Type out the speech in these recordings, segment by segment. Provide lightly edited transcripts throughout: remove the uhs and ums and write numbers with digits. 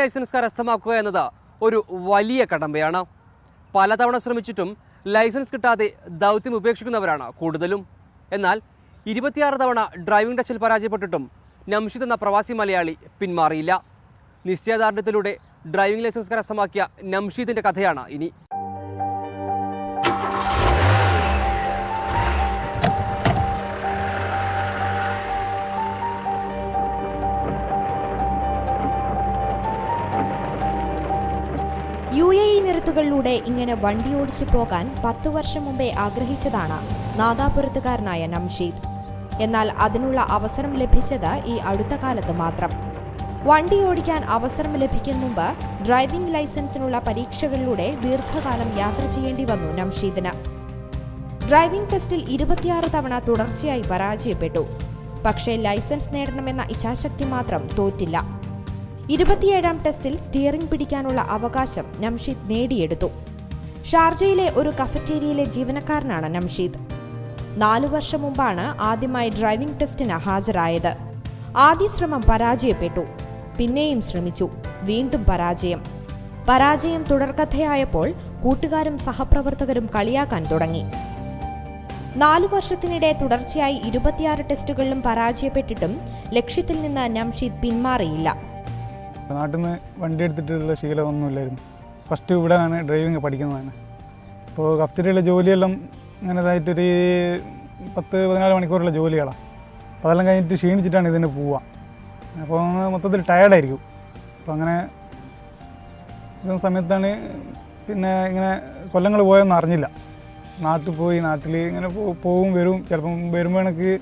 Licence കരസ്ഥമാക്കുക എന്നത് ഒരു വലിയ കടമ്പയാണ്. പലതവണ ശ്രമിച്ചിട്ടും ലൈസൻസ് കിട്ടാതെ ദൗത്യം ഉപേക്ഷിക്കുന്നവരാണ് കൂടുതലും. എന്നാൽ 26 തവണ ഡ്രൈവിംഗ് ടെസ്റ്റിൽ പരാജയപ്പെട്ടിട്ടും നംഷീദ് എന്ന പ്രവാസി മലയാളി പിന്മാറിയില്ല. നിശ്ചയദാർഢ്യത്തിലൂടെ ഡ്രൈവിംഗ് ലൈസൻസ് കരസ്ഥമാക്കിയ നംഷീദിന്റെ കഥയാണ് ഇനി. UAE നിരത്തുകളിലൂടെ ഇങ്ങനെ വണ്ടി ഓടിച്ചു പോകാൻ 10 വർഷം മുമ്പേ ആഗ്രഹിച്ചതാണ് നാദാപുരത്തുകാരനായ നംഷീദ്. എന്നാൽ അതിനുള്ള അവസരം ലഭിച്ചത് ഈ അടുത്ത കാലത്ത് മാത്രം. വണ്ടി ഓടിക്കാൻ അവസരം ലഭിക്കും മുമ്പ് ഡ്രൈവിംഗ് ലൈസൻസിനുള്ള പരീക്ഷകളിലൂടെ ദീർഘകാലം യാത്ര ചെയ്യേണ്ടി വന്നു നംഷീദിന്. ഡ്രൈവിംഗ് ടെസ്റ്റിൽ 26 തവണ തുടർച്ചയായി പരാജയപ്പെട്ടു. പക്ഷേ ലൈസൻസ് നേടണമെന്ന ഇച്ഛാശക്തി മാത്രം തോറ്റില്ല. 27ാം ടെസ്റ്റിൽ സ്റ്റിയറിംഗ് പിടിക്കാനുള്ള അവകാശം നംഷീദ് നേടിയെടുത്തു. ഷാർജയിലെ ഒരു കഫറ്റേരിയയിലെ ജീവനക്കാരനാണ് നംഷീദ്. 4 വർഷം മുമ്പാണ് ആദ്യമായി ഡ്രൈവിംഗ് ടെസ്റ്റിന് ഹാജരായത്. ആദ്യ ശ്രമം പരാജയപ്പെട്ടു. പിന്നെയും ശ്രമിച്ചു. വീണ്ടും പരാജയം തുടർക്കഥയായപ്പോൾ കൂട്ടുകാരും സഹപ്രവർത്തകരും കളിയാക്കാൻ തുടങ്ങി. 4 വർഷത്തിനിടെ തുടർച്ചയായി 26 ടെസ്റ്റുകളിലും പരാജയപ്പെട്ടിട്ടും ലക്ഷ്യത്തിൽ നിന്ന് നംഷീദ് പിന്മാറിയില്ല. നാട്ടിൽ നിന്ന് വണ്ടി എടുത്തിട്ടുള്ള ശീലമൊന്നുമില്ലായിരുന്നു. ഫസ്റ്റ് ഇവിടെയാണ് ഡ്രൈവിംഗ് പഠിക്കുന്നതാണ്. അപ്പോൾ കഫ്റ്റീരിയയിലെ ജോലിയെല്ലാം അങ്ങനെതായിട്ടൊരു 10-14 മണിക്കൂറുള്ള ജോലികളാണ്. അപ്പോൾ അതെല്ലാം കഴിഞ്ഞിട്ട് ക്ഷീണിച്ചിട്ടാണ് ഇതിന് പോവുക. അപ്പോൾ മൊത്തത്തിൽ ടയേർഡായിരിക്കും. അപ്പോൾ അങ്ങനെ ഇതുന്ന സമയത്താണ് പിന്നെ ഇങ്ങനെ കൊല്ലങ്ങൾ പോയൊന്നും അറിഞ്ഞില്ല. നാട്ടിൽ പോയി നാട്ടിൽ ഇങ്ങനെ പോവും വരും. ചിലപ്പം വരുമ്പോൾ എനിക്ക്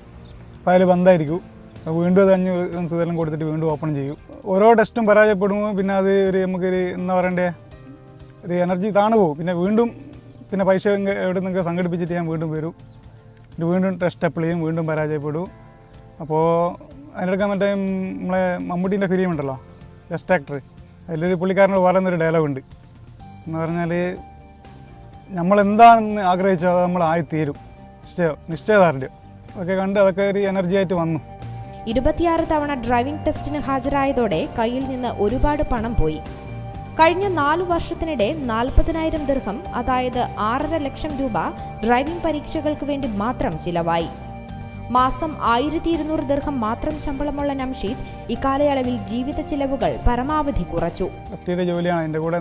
ഫയൽ ബന്ധമായിരിക്കും. വീണ്ടും അത് 5 ദിവസം കൊടുത്തിട്ട് വീണ്ടും ഓപ്പൺ ചെയ്യും. ഓരോ ടെസ്റ്റും പരാജയപ്പെടുമ്പോൾ പിന്നെ അത് നമുക്കൊരു എന്താ പറയണ്ടേ, ഒരു എനർജി താണു പോകും. പിന്നെ വീണ്ടും പൈസ എവിടെ നിന്നൊക്കെ സംഘടിപ്പിച്ചിട്ട് ഞാൻ വീണ്ടും വരും. വീണ്ടും ടെസ്റ്റ് അപ്ലൈ ചെയ്യും. വീണ്ടും പരാജയപ്പെടും. അപ്പോൾ അതിനെടുക്കാൻ മറ്റേ നമ്മളെ മമ്മൂട്ടീൻ്റെ ഫിലിം ഉണ്ടല്ലോ, ബെസ്റ്റ് ആക്ടർ, അതിലൊരു പുള്ളിക്കാരനോട് പറയുന്നൊരു ഡയലോഗുണ്ട്. എന്ന് പറഞ്ഞാൽ നമ്മളെന്താണെന്ന് ആഗ്രഹിച്ചോ അത് നമ്മൾ ആയിത്തീരും. നിശ്ചയദാർഢ്യം അതൊക്കെ കണ്ട് അതൊക്കെ ഒരു എനർജി ആയിട്ട് വന്നു. 26 തവണ ഡ്രൈവിംഗ് ടെസ്റ്റിന് ഹാജരായതോടെ കയ്യിൽ നിന്ന് ഒരുപാട് പണം പോയി. കഴിഞ്ഞ 4 വർഷത്തിനിടെ 40,000 ദിർഹം, അതായത് 6.5 ലക്ഷം രൂപ ഡ്രൈവിംഗ് പരീക്ഷകൾക്ക് വേണ്ടി മാത്രം ചിലവായി. മാസം 1200 ദിർഹം മാത്രം ശമ്പളമുള്ള നംഷീദ് ഇക്കാലയളവിൽ ജീവിത ചിലവുകൾ പരമാവധി കുറച്ചു. ജോലിയാണ് എൻ്റെ കൂടെ